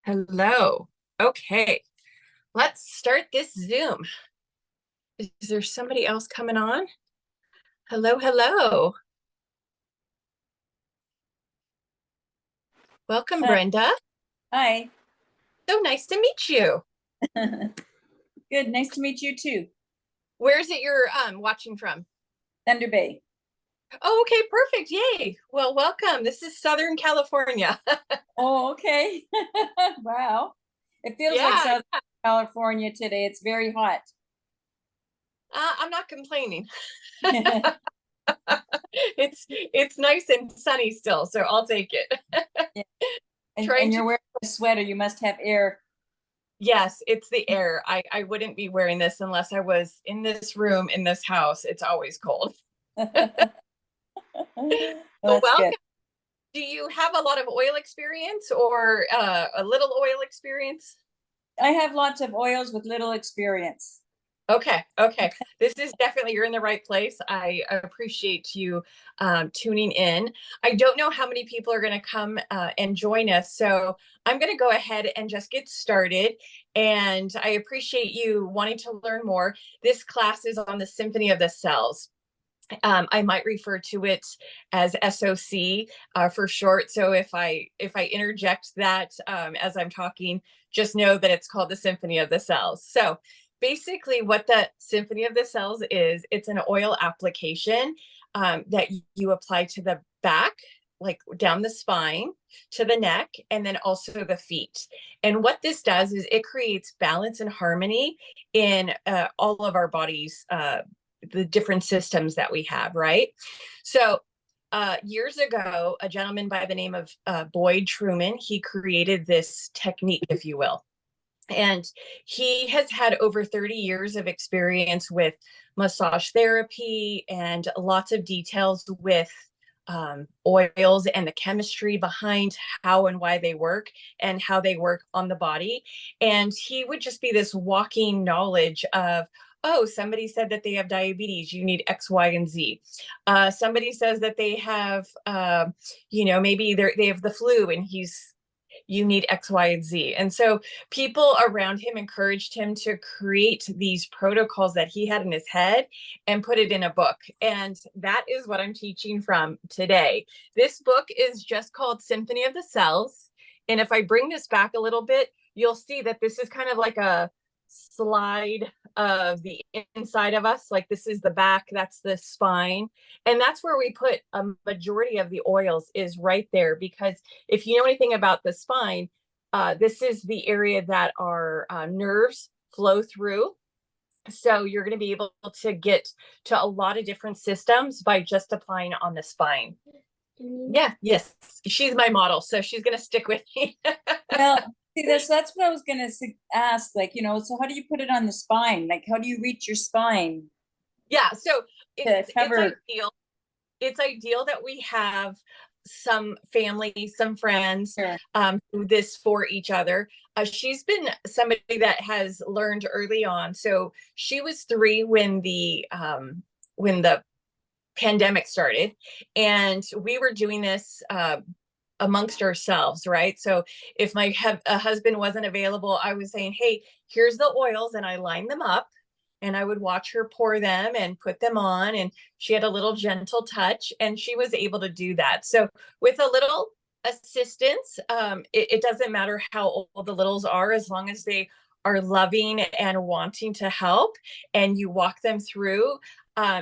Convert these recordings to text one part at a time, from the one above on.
Hello. Okay, let's start this Zoom. Is there somebody else coming on? Hello, hello. Welcome, Hi. Brenda. Hi. So nice to meet you. Good. Nice to meet you too. Where is it you're watching from? Thunder Bay. Oh, okay, perfect. Yay. Well, welcome. This is Southern California. Oh, okay. Wow. It feels like Yeah, Southern California today. It's very hot. I'm not complaining. It's nice and sunny still, so I'll take it. Yeah. Trying And to you're wearing a sweater. You must have air. Yes, it's the air. I wouldn't be wearing this unless I was in this room in this house. It's always cold. Well, So that's good. welcome. Do you have a lot of oil experience or a little oil experience? I have lots of oils with little experience. Okay, okay. This is definitely, you're in the right place. I appreciate you tuning in. I don't know how many people are going to come and join us, so I'm going to go ahead and just get started. And I appreciate you wanting to learn more. This class is on the Symphony of the Cells. I might refer to it as SOC for short. So if I interject that as I'm talking, just know that it's called the Symphony of the Cells. So basically, what the Symphony of the Cells is, it's an oil application that you apply to the back, like down the spine, to the neck, and then also the feet. And what this does is it creates balance and harmony in all of our bodies, the different systems that we have, right? So years ago, a gentleman by the name of Boyd Truman, he created this technique, if you will. And he has had over 30 years of experience with massage therapy and lots of details with oils and the chemistry behind how and why they work and how they work on the body. And he would just be this walking knowledge of, oh, somebody said that they have diabetes, you need X, Y, and Z. Somebody says that they have, maybe they have the flu and you need X, Y, and Z. And so people around him encouraged him to create these protocols that he had in his head and put it in a book. And that is what I'm teaching from today. This book is just called Symphony of the Cells. And if I bring this back a little bit, you'll see that this is kind of like a slide of the inside of us. Like this is the back, that's the spine. And that's where we put a majority of the oils, is right there. Because if you know anything about the spine, this is the area that our nerves flow through. So you're going to be able to get to a lot of different systems by just applying on the spine. Yeah, yes. She's my model, so she's going to stick with me. Well, see, that's what I was going to ask. Like, so how do you put it on the spine? Like, how do you reach your spine Yeah, so to it's cover? ideal. It's ideal that we have some family, some friends, Sure. do this for each other. She's been somebody that has learned early on. So she was 3 when the pandemic started, and we were doing this amongst ourselves, right? So if my husband wasn't available, I was saying, hey, here's the oils, and I line them up, and I would watch her pour them and put them on. And she had a little gentle touch, and she was able to do that. So with a little assistance, it doesn't matter how old the littles are, as long as they are loving and wanting to help, and you walk them through,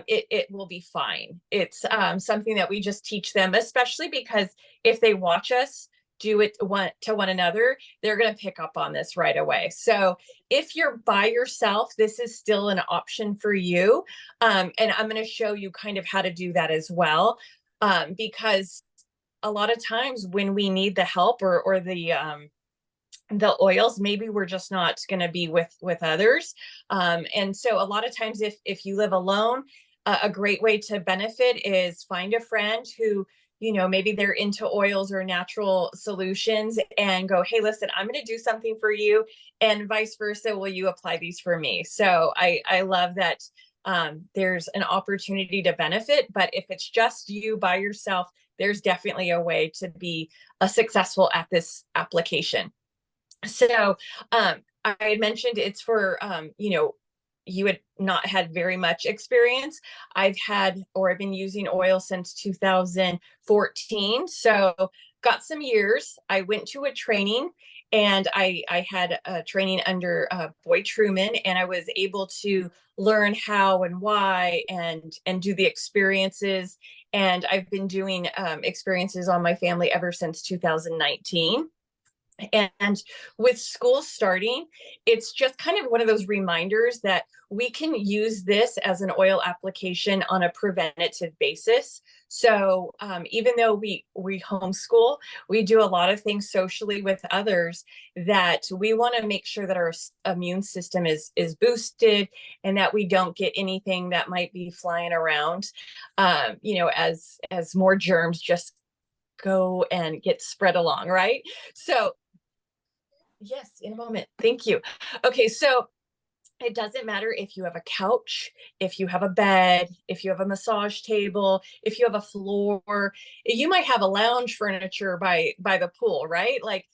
it will be fine. It's something that we just teach them, especially because if they watch us do it to one another, they're going to pick up on this right away. So if you're by yourself, this is still an option for you. And I'm going to show you kind of how to do that as well. Because a lot of times when we need the help or the oils, maybe we're just not going to be with others. And so a lot of times if you live alone, a great way to benefit is find a friend who, maybe they're into oils or natural solutions, and go, hey, listen, I'm going to do something for you, and vice versa, will you apply these for me? So I love that there's an opportunity to benefit. But if it's just you by yourself, there's definitely a way to be successful at this application. So I had mentioned it's for, you had not had very much experience. I've had, or I've been using oil since 2014. So got some years. I went to a training, and I had a training under Boy Truman, and I was able to learn how and why and do the experiences. And I've been doing experiences on my family ever since 2019. And with school starting, it's just kind of one of those reminders that we can use this as an oil application on a preventative basis. So even though we homeschool, we do a lot of things socially with others, that we want to make sure that our immune system is boosted, and that we don't get anything that might be flying around, as more germs just go and get spread along, right? So yes, in a moment. Thank you. Okay, so it doesn't matter if you have a couch, if you have a bed, if you have a massage table, if you have a floor, you might have a lounge furniture by the pool, right? Like,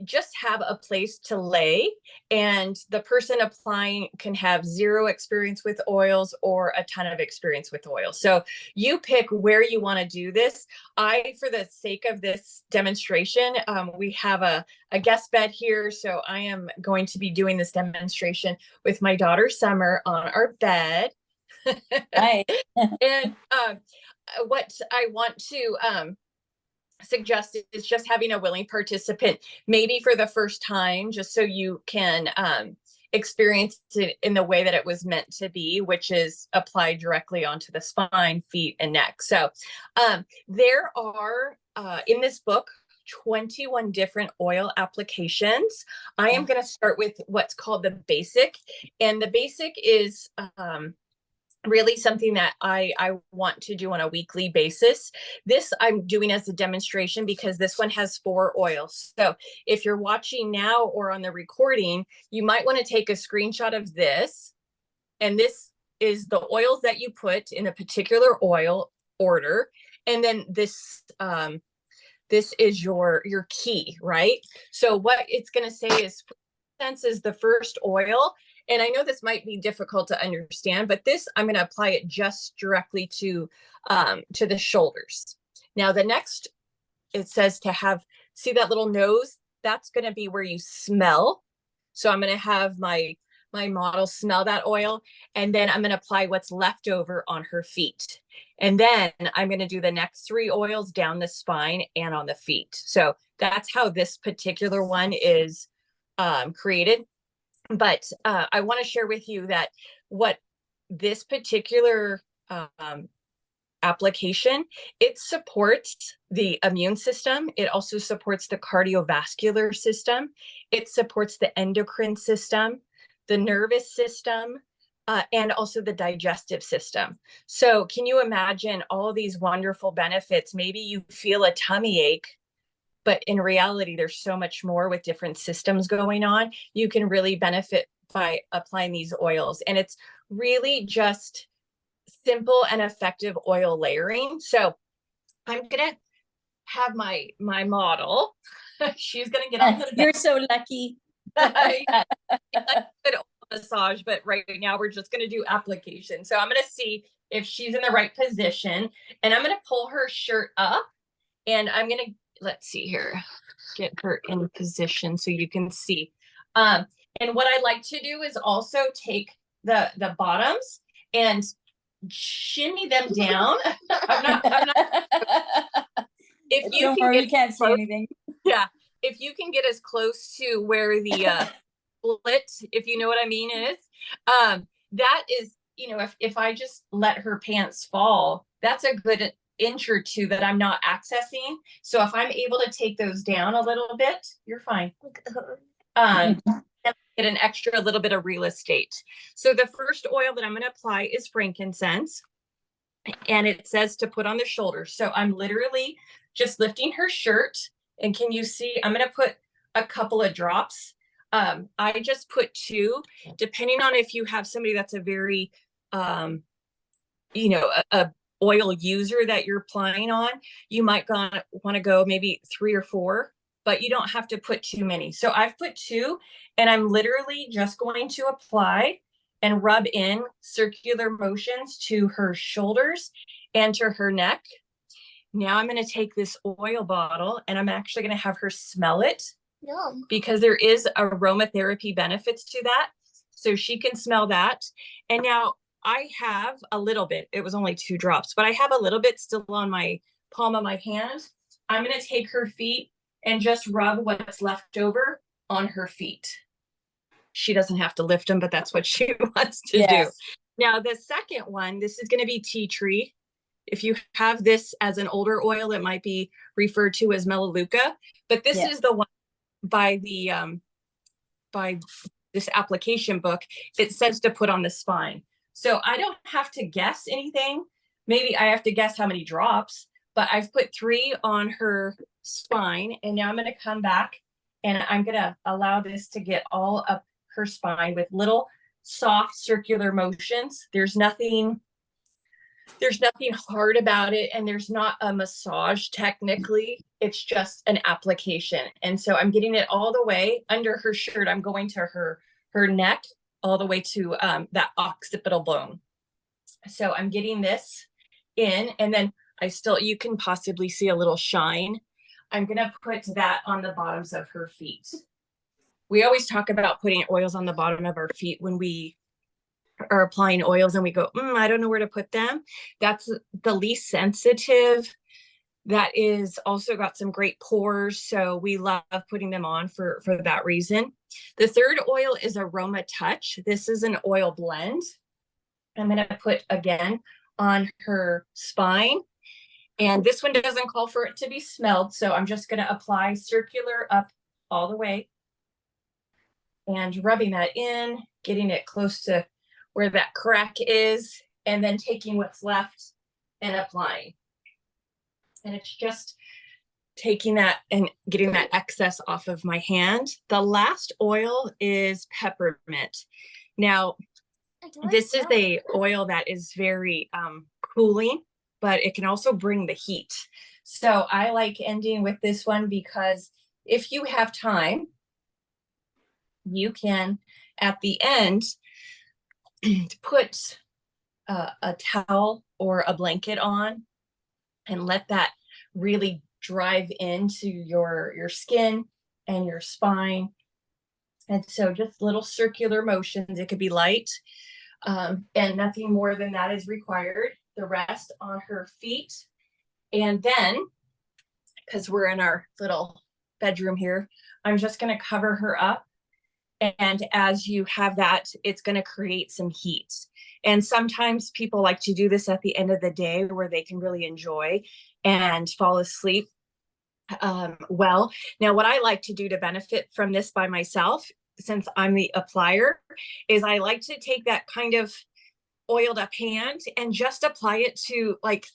just have a place to lay, and the person applying can have zero experience with oils or a ton of experience with oils. So you pick where you want to do this. For the sake of this demonstration, we have a guest bed here, so I am going to be doing this demonstration with my daughter Summer on our bed. Right. And what I want to suggest is just having a willing participant, maybe for the first time, just so you can experience it in the way that it was meant to be, which is applied directly onto the spine, feet, and neck. So there are, in this book, 21 different oil applications. I am going to start with what's called the basic. And the basic is really something that I want to do on a weekly basis. This I'm doing as a demonstration because this one has 4 oils. So if you're watching now or on the recording, you might want to take a screenshot of this. And this is the oils that you put in a particular oil order. And then this is your key, right? So what it's going to say is, is the first oil. And I know this might be difficult to understand, but this, I'm going to apply it just directly to the shoulders. Now, the next, it says to have, see that little nose? That's going to be where you smell. So I'm going to have my model smell that oil, and then I'm going to apply what's left over on her feet. And then I'm going to do the next 3 oils down the spine and on the feet. So that's how this particular one is created. But I want to share with you that what this particular application, it supports the immune system. It also supports the cardiovascular system. It supports the endocrine system, the nervous system, and also the digestive system. So can you imagine all these wonderful benefits? Maybe you feel a tummy ache, but in reality, there's so much more with different systems going on. You can really benefit by applying these oils. And it's really just simple and effective oil layering. So I'm going to have my model. She's going to get on the bed. You're so lucky. Yeah. Good massage, but right now we're just going to do application. So I'm going to see if she's in the right position, and I'm going to pull her shirt up, and I'm going to, let's see here, get her in position so you can see. And what I like to do is also take the bottoms and shimmy them down. I'm not if you Don't can worry, get you can't see anything. Yeah, if you can get as close to where the split, if you know what I mean, is that is, if I just let her pants fall, that's a good inch or 2 that I'm not accessing. So if I'm able to take those down a little bit, you're fine. And get an extra little bit of real estate. So the first oil that I'm going to apply is frankincense, and it says to put on the shoulders. So I'm literally just lifting her shirt, and can you see, I'm going to put a couple of drops. I just put 2, depending on if you have somebody that's a very, a oil user that you're applying on, you might want to go maybe 3 or 4. but you don't have to put too many. So I've put 2, and I'm literally just going to apply and rub in circular motions to her shoulders and to her neck. Now I'm going to take this oil bottle and I'm actually going to have her smell it. Yum. Because there is aromatherapy benefits to that. So she can smell that. And now I have a little bit, it was only 2 drops, but I have a little bit still on my palm of my hand. I'm going to take her feet and just rub what's left over on her feet. She doesn't have to lift them, but that's what she wants to do. Now, the second one, this is going to be tea tree. If you have this as an older oil, it might be referred to as Melaleuca, but this is the one by the by this application book. It says to put on the spine. So I don't have to guess anything. Maybe I have to guess how many drops, but I've put 3 on her spine. And now I'm going to come back and I'm going to allow this to get all up her spine with little soft circular motions. There's nothing hard about it, and there's not a massage technically. It's just an application. And so I'm getting it all the way under her shirt. I'm going to her neck all the way to that occipital bone. So I'm getting this in, and then you can possibly see a little shine. I'm going to put that on the bottoms of her feet. We always talk about putting oils on the bottom of our feet when we are applying oils and we go, I don't know where to put them. That's the least sensitive. That is also got some great pores. So we love putting them on for that reason. The third oil is Aroma Touch. This is an oil blend. I'm going to put again on her spine. And this one doesn't call for it to be smelled. So I'm just going to apply circular up all the way and rubbing that in, getting it close to where that crack is, and then taking what's left and applying. And it's just taking that and getting that excess off of my hand. The last oil is peppermint. Now, this is a oil that is very cooling, but it can also bring the heat. So I like ending with this one because if you have time, you can, at the end, put a towel or a blanket on and let that really drive into your skin and your spine. And so just little circular motions. It could be light, and nothing more than that is required. The rest on her feet. And then, because we're in our little bedroom here, I'm just going to cover her up. And as you have that, it's going to create some heat. And sometimes people like to do this at the end of the day where they can really enjoy and fall asleep well. Now, what I like to do to benefit from this by myself, since I'm the applier, is I like to take that kind of oiled up hand and just apply it to like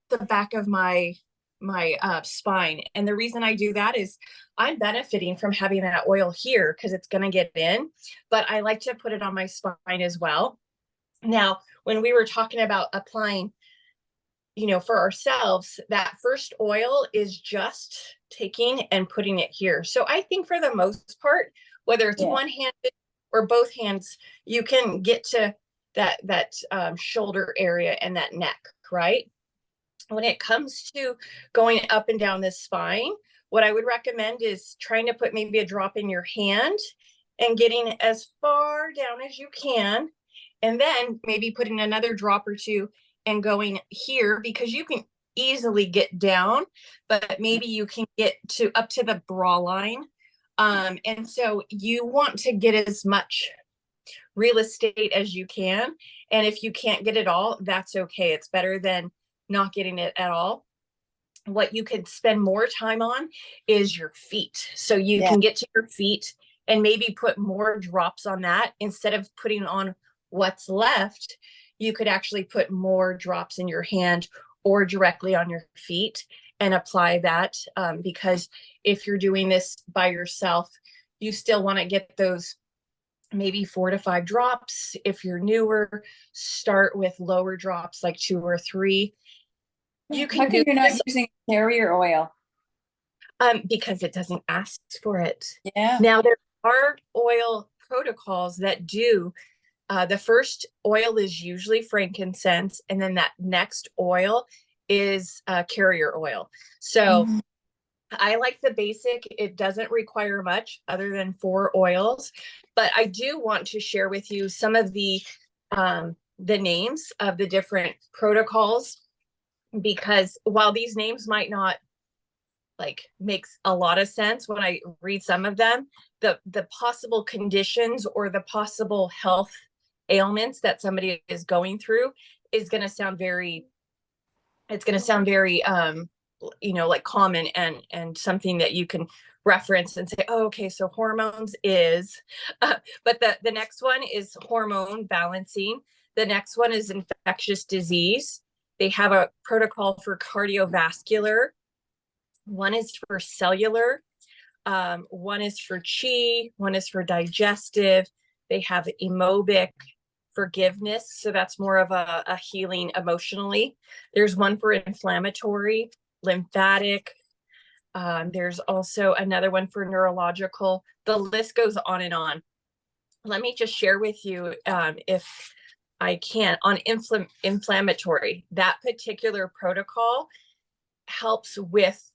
the back of my spine. And the reason I do that is I'm benefiting from having that oil here because it's going to get in, but I like to put it on my spine as well. Now, when we were talking about applying, for ourselves, that first oil is just taking and putting it here. So I think for the most part, whether it's one-handed or both hands, you can get to that shoulder area and that neck, right? When it comes to going up and down this spine, what I would recommend is trying to put maybe a drop in your hand and getting as far down as you can. And then maybe putting another drop or 2 and going here, because you can easily get down, but maybe you can get to up to the bra line. And so you want to get as much real estate as you can. And if you can't get it all, that's okay. It's better than not getting it at all. What you could spend more time on is your feet. So you can get to your feet and maybe put more drops on that instead of putting on what's left. You could actually put more drops in your hand or directly on your feet and apply that, because if you're doing this by yourself, you still want to get those maybe 4 to 5 drops. If you're newer, start with lower drops, like 2 or 3. You can How come you're not using carrier oil? Because it doesn't ask for it. Yeah. Now, there are oil protocols that do. The first oil is usually frankincense, and then that next oil is carrier oil. So Mhm. I like the basic. It doesn't require much other than 4 oils, but I do want to share with you some of the names of the different protocols, because while these names might not like makes a lot of sense when I read some of them, the possible conditions or the possible health ailments that somebody is going through is going to sound very, it's going to sound very like common and something that you can reference and say, oh, okay, so hormones is but the next one is hormone balancing. The next one is infectious disease. They have a protocol for cardiovascular. One is for cellular, one is for chi, one is for digestive. They have emobic, forgiveness. So that's more of a healing emotionally. There's one for inflammatory, lymphatic. There's also another one for neurological. The list goes on and on. Let me just share with you, if I can, on inflammatory. That particular protocol helps with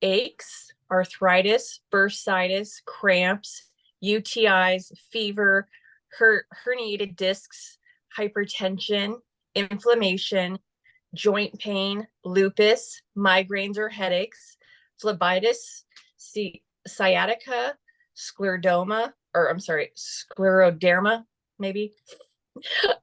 aches, arthritis, bursitis, cramps, UTIs, fever, herniated discs, hypertension, inflammation, joint pain, lupus, migraines or headaches, phlebitis, sciatica, scleroderma, scleroderma, maybe,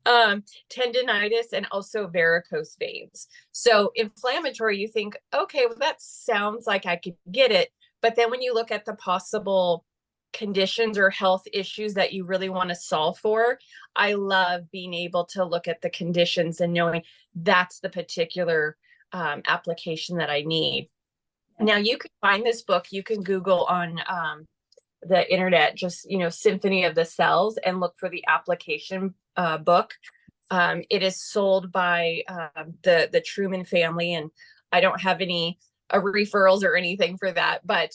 tendinitis, and also varicose veins. So inflammatory, you think, okay, well, that sounds like I could get it. But then when you look at the possible conditions or health issues that you really want to solve for, I love being able to look at the conditions and knowing that's the particular application that I need. Now, you can find this book, you can Google on the internet, just, Symphony of the Cells, and look for the application book. It is sold by the Truman family, and I don't have any referrals or anything for that. But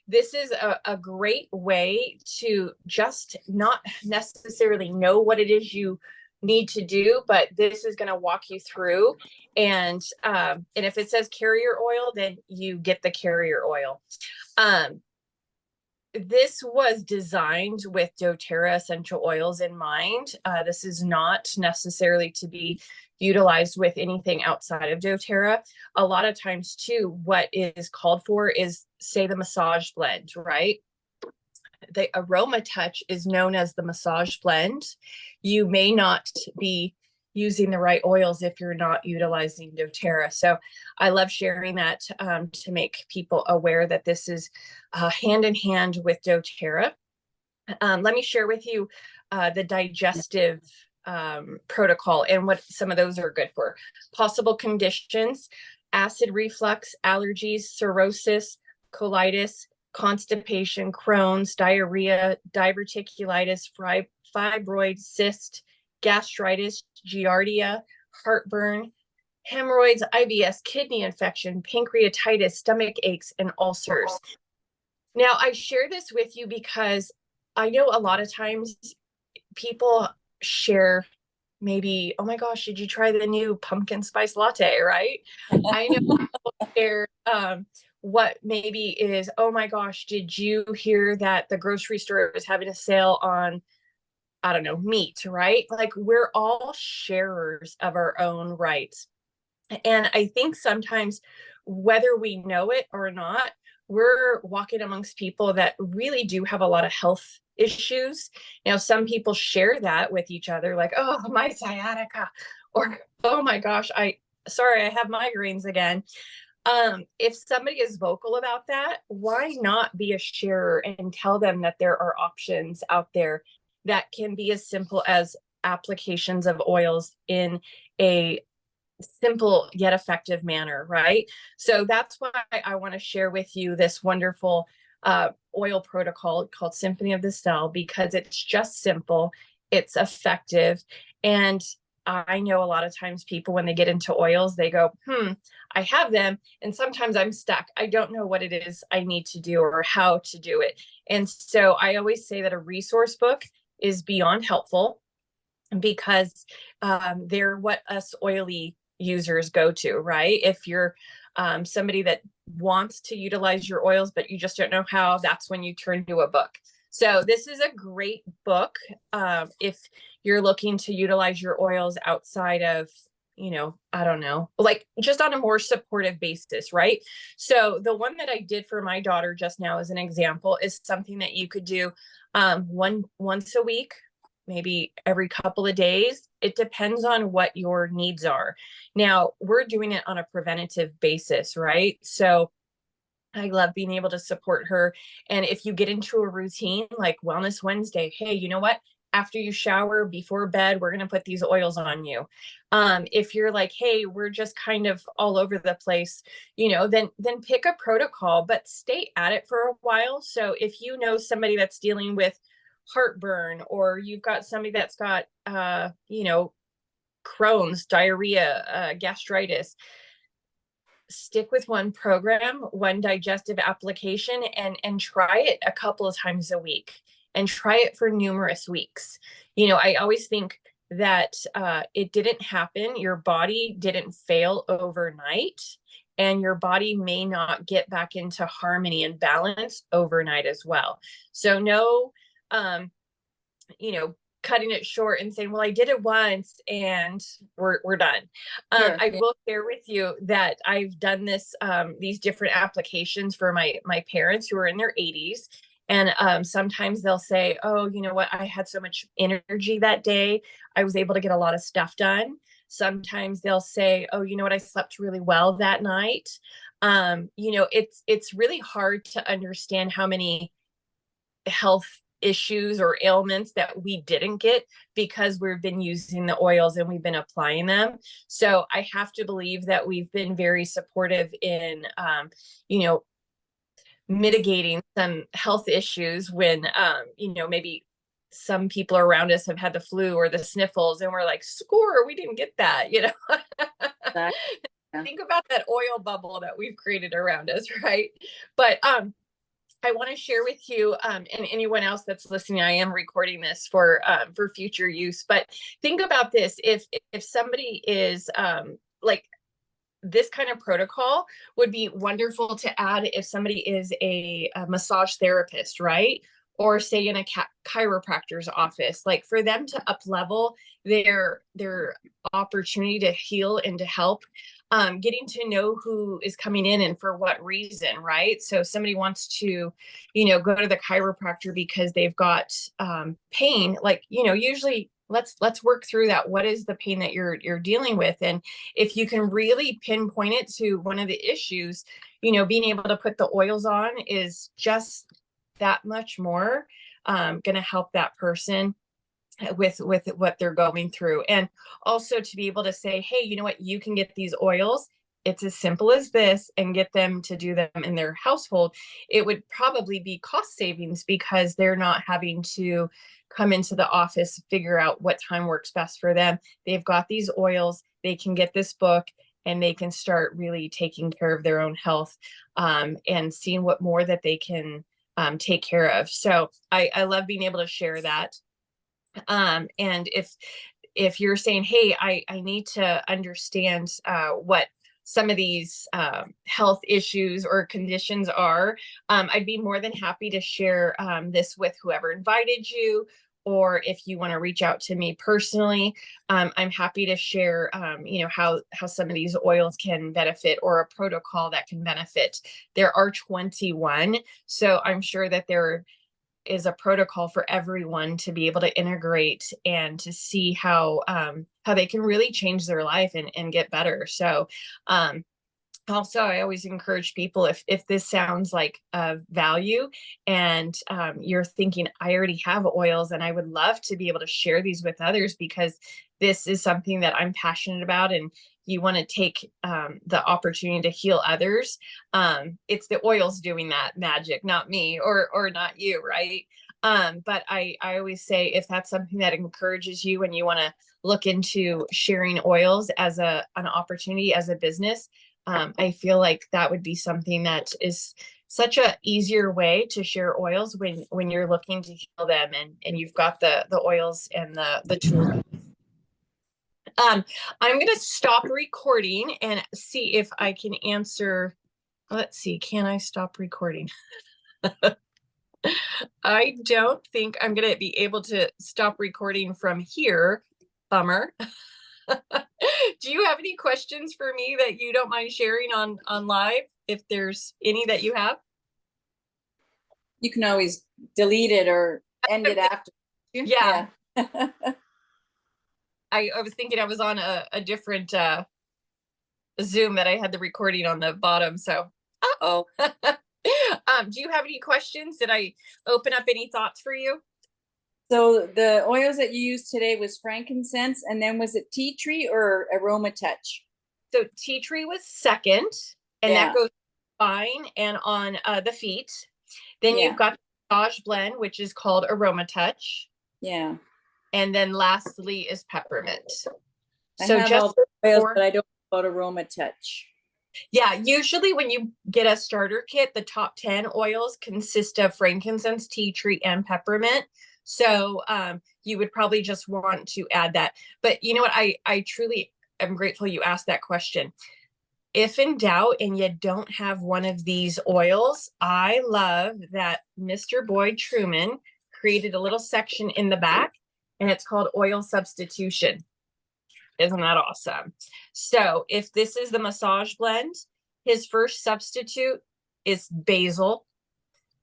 this is a great way to just not necessarily know what it is you need to do, but this is going to walk you through. And if it says carrier oil, then you get the carrier oil. This was designed with doTERRA essential oils in mind. This is not necessarily to be utilized with anything outside of doTERRA. A lot of times too, what is called for is, say, the massage blend, right? The aroma touch is known as the massage blend. You may not be using the right oils if you're not utilizing doTERRA. So I love sharing that to make people aware that this is hand in hand with doTERRA. Let me share with you the digestive protocol and what some of those are good for. Possible conditions: acid reflux, allergies, cirrhosis, colitis, constipation, Crohn's, diarrhea, diverticulitis, fibroid, cyst, gastritis, giardia, heartburn, hemorrhoids, IBS, kidney infection, pancreatitis, stomach aches, and ulcers. Now, I share this with you because I know a lot of times people share maybe, oh my gosh, did you try the new pumpkin spice latte, right? I know people share what maybe is, oh my gosh, did you hear that the grocery store is having a sale on, I don't know, meat, right? Like, we're all sharers of our own rights. And I think sometimes, whether we know it or not, we're walking amongst people that really do have a lot of health issues. Now, some people share that with each other, like, oh, my sciatica, or oh my gosh, I have migraines again. If somebody is vocal about that, why not be a sharer and tell them that there are options out there that can be as simple as applications of oils in a simple yet effective manner, right? So that's why I want to share with you this wonderful oil protocol called Symphony of the Cell, because it's just simple, it's effective, and I know a lot of times people, when they get into oils, they go, I have them. And sometimes I'm stuck. I don't know what it is I need to do or how to do it. And so I always say that a resource book is beyond helpful, because they're what us oily users go to, right? If you're somebody that wants to utilize your oils, but you just don't know how, that's when you turn to a book. So this is a great book if you're looking to utilize your oils outside of, I don't know, like just on a more supportive basis, right? So the one that I did for my daughter just now as an example is something that you could do once a week, maybe every couple of days. It depends on what your needs are. Now, we're doing it on a preventative basis, right? So I love being able to support her. And if you get into a routine like Wellness Wednesday, hey, you know what? After you shower, before bed, we're going to put these oils on you. If you're like, hey, we're just kind of all over the place, then pick a protocol, but stay at it for a while. So if you know somebody that's dealing with heartburn, or you've got somebody that's got Crohn's, diarrhea, gastritis, stick with one program, one digestive application, and try it a couple of times a week, and try it for numerous weeks. I always think that it didn't happen, your body didn't fail overnight, and your body may not get back into harmony and balance overnight as well. So no cutting it short and saying, well, I did it once and we're done. Sure. I will share with you that I've done these different applications for my parents who are in their 80s. And sometimes they'll say, oh, you know what? I had so much energy that day. I was able to get a lot of stuff done. Sometimes they'll say, oh, you know what? I slept really well that night. It's really hard to understand how many health issues or ailments that we didn't get because we've been using the oils and we've been applying them. So I have to believe that we've been very supportive in, mitigating some health issues when, maybe some people around us have had the flu or the sniffles and we're like, score, we didn't get that, Exactly. Yeah. Think about that oil bubble that we've created around us, right? But I want to share with you and anyone else that's listening. I am recording this for future use, but think about this: if somebody is like, this kind of protocol would be wonderful to add if somebody is a massage therapist, right? Or say in a chiropractor's office, like for them to up level their opportunity to heal and to help. Getting to know who is coming in and for what reason, right? So somebody wants to, go to the chiropractor because they've got pain, like, usually let's work through that. What is the pain that you're dealing with? And if you can really pinpoint it to one of the issues, being able to put the oils on is just that much more going to help that person with what they're going through. And also to be able to say, hey, you know what, you can get these oils, it's as simple as this, and get them to do them in their household. It would probably be cost savings because they're not having to come into the office, figure out what time works best for them. They've got these oils, they can get this book, and they can start really taking care of their own health and seeing what more that they can take care of. So I love being able to share that. And if you're saying, hey, I need to understand what some of these health issues or conditions are, I'd be more than happy to share this with whoever invited you, or if you want to reach out to me personally, I'm happy to share, how some of these oils can benefit, or a protocol that can benefit. There are 21, so I'm sure that there is a protocol for everyone to be able to integrate and to see how they can really change their life and get better. So also, I always encourage people, if this sounds like value and you're thinking, I already have oils and I would love to be able to share these with others because this is something that I'm passionate about, and you want to take the opportunity to heal others. It's the oils doing that magic, not me or not you, right? But I always say if that's something that encourages you and you want to look into sharing oils as an opportunity as a business, I feel like that would be something that is such a easier way to share oils when you're looking to heal them and you've got the oils and the tools. I'm gonna stop recording and see if I can answer. Let's see, can I stop recording? I don't think I'm gonna be able to stop recording from here. Bummer. Do you have any questions for me that you don't mind sharing on live? If there's any that you have? You can always delete it or end it after. Yeah. I was thinking I was on a different Zoom that I had the recording on the bottom. So, uh-oh. Do you have any questions? Did I open up any thoughts for you? So the oils that you used today was frankincense, and then was it tea tree or aroma touch? So tea tree was second, and Yeah. that goes fine and on the feet. Then Yeah. you've got the massage blend, which is called Aroma Touch. Yeah. And then lastly is peppermint. I So have just all the oils, but I don't know about aroma touch. Yeah, usually when you get a starter kit, the top 10 oils consist of frankincense, tea tree, and peppermint. So you would probably just want to add that. But you know what? I truly am grateful you asked that question. If in doubt and you don't have one of these oils, I love that Mr. Boyd Truman created a little section in the back, and it's called oil substitution. Isn't that awesome? So if this is the massage blend, his first substitute is basil.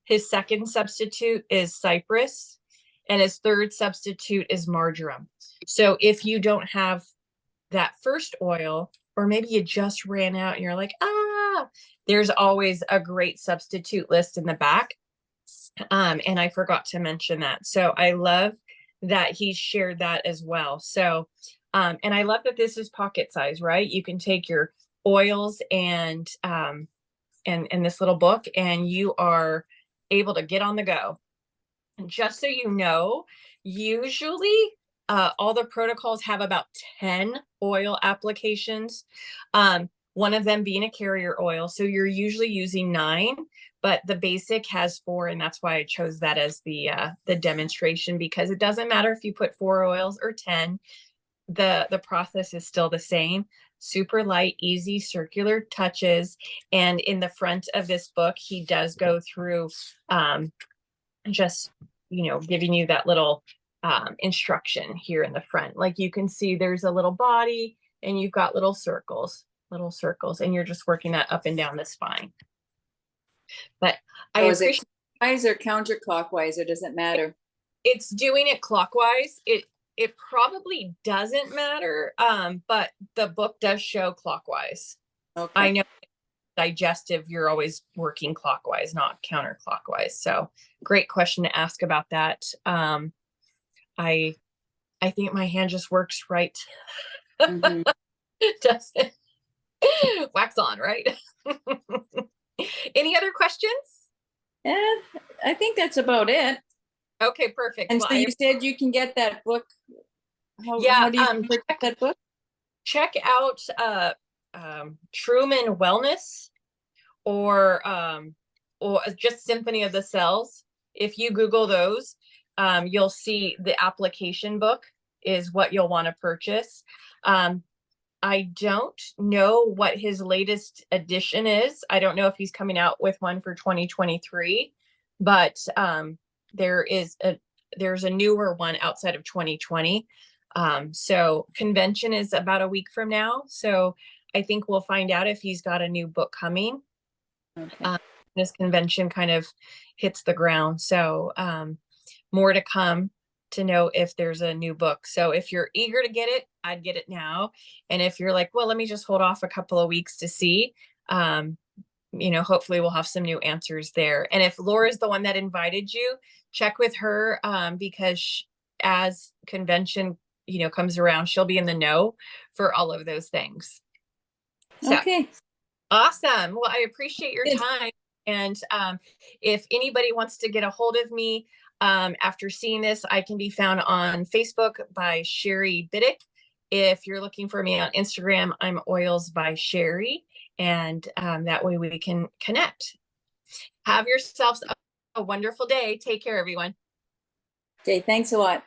His second substitute is cypress. And his third substitute is marjoram. So if you don't have that first oil, or maybe you just ran out and you're like, there's always a great substitute list in the back. And I forgot to mention that. So I love that he shared that as well. So, and I love that this is pocket size, right? You can take your oils and this little book, and you are able to get on the go. And just so you know, usually all the protocols have about 10 oil applications, one of them being a carrier oil. So you're usually using 9, but the basic has 4, and that's why I chose that as the demonstration, because it doesn't matter if you put 4 oils or 10, the process is still the same. Super light, easy, circular touches. And in the front of this book, he does go through just, giving you that little instruction here in the front. Like you can see there's a little body and you've got little circles, and you're just working that up and down the spine. But I appreciate clockwise or counterclockwise, or does it matter? It's doing it clockwise. It probably doesn't matter, but the book does show clockwise. Okay. I know digestive, you're always working clockwise, not counterclockwise. So great question to ask about that. I think my hand just works right. Mm-hmm. Does it? Wax on, right? Any other questions? Yeah, I think that's about it. Okay, perfect. And well, so you said you can get that book. How do you get that book? Check out Truman Wellness or just Symphony of the Cells. If you Google those, you'll see the application book is what you'll want to purchase. I don't know what his latest edition is. I don't know if he's coming out with one for 2023, but there's a newer one outside of 2020. So convention is about a week from now. So I think we'll find out if he's got a new book coming. Okay. This convention kind of hits the ground. So more to come to know if there's a new book. So if you're eager to get it, I'd get it now. And if you're like, well, let me just hold off a couple of weeks to see, hopefully we'll have some new answers there. And if Laura's the one that invited you, check with her because as convention, comes around, she'll be in the know for all of those things. So, okay. Awesome. Well, I appreciate your time. And if anybody wants to get a hold of me, After seeing this, I can be found on Facebook by Sherry Biddick. If you're looking for me on Instagram, I'm Oils by Sherry, and that way we can connect. Have yourselves a wonderful day. Take care, everyone. Okay, thanks a lot.